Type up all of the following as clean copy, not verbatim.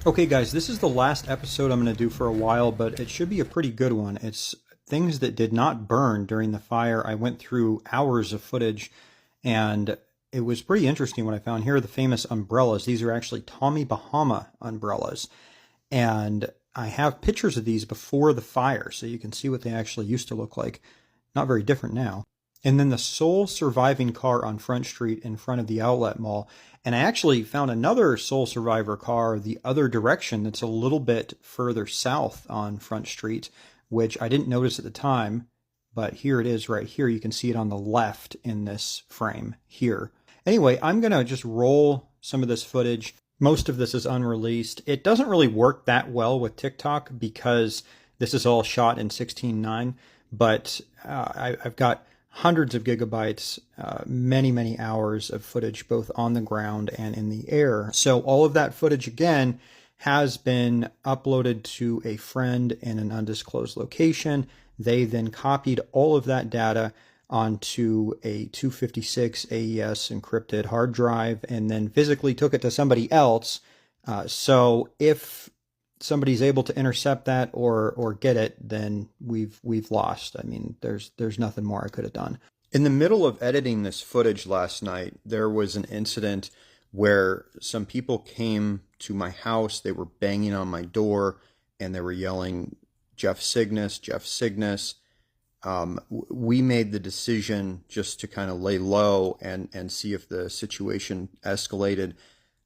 Okay guys, this is the last episode I'm going to do for a while, but it should be a pretty good one. It's things that did not burn during the fire. I went through hours of footage and it was pretty interesting what I found. Here are the famous umbrellas. These are actually Tommy Bahama umbrellas. And I have pictures of these before the fire so you can see what they actually used to look like. Not very different now. And then the sole surviving car on Front Street in front of the outlet mall. And I actually found another sole survivor car the other direction that's a little bit further south on Front Street, which I didn't notice at the time, but here it is right here. You can see it on the left in this frame here. Anyway, I'm going to just roll some of this footage. Most of this is unreleased. It doesn't really work that well with TikTok because this is all shot in 16:9, but I've got hundreds of gigabytes, many hours of footage, both on the ground and in the air. So all of that footage, again, has been uploaded to a friend in an undisclosed location. They then copied all of that data onto a 256 AES encrypted hard drive and then physically took it to somebody else. So if somebody's able to intercept that or get it, then we've lost. I mean, there's nothing more I could have done. In the middle of editing this footage last night, there was an incident where some people came to my house. They were banging on my door and they were yelling, "GeoffCygnus, GeoffCygnus." We made the decision just to kind of lay low and see if the situation escalated.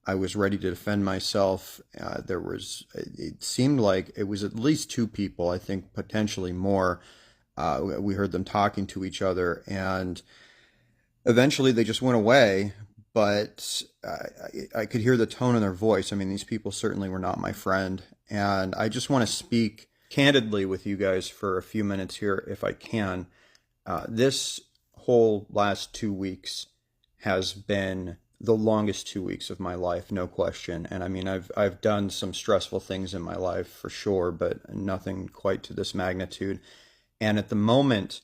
I was ready to defend myself. It seemed like it was at least two people, I think potentially more. We heard them talking to each other and eventually they just went away, but I could hear the tone in their voice. I mean, these people certainly were not my friend. And I just want to speak candidly with you guys for a few minutes here, if I can. This whole last 2 weeks has been the longest 2 weeks of my life, no question. And I mean, I've done some stressful things in my life for sure, but nothing quite to this magnitude. And at the moment,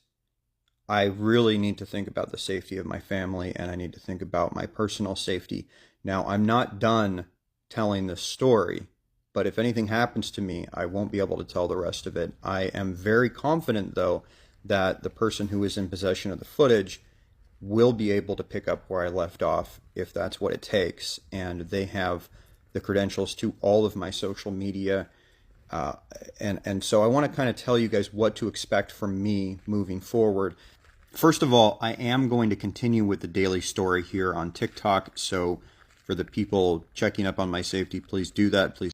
I really need to think about the safety of my family and I need to think about my personal safety. Now, I'm not done telling this story, but if anything happens to me, I won't be able to tell the rest of it. I am very confident, though, that the person who is in possession of the footage will be able to pick up where I left off if that's what it takes. And they have the credentials to all of my social media. And so I want to kind of tell you guys what to expect from me moving forward. First of all, I am going to continue with the daily story here on TikTok. So for the people checking up on my safety, please do that. Please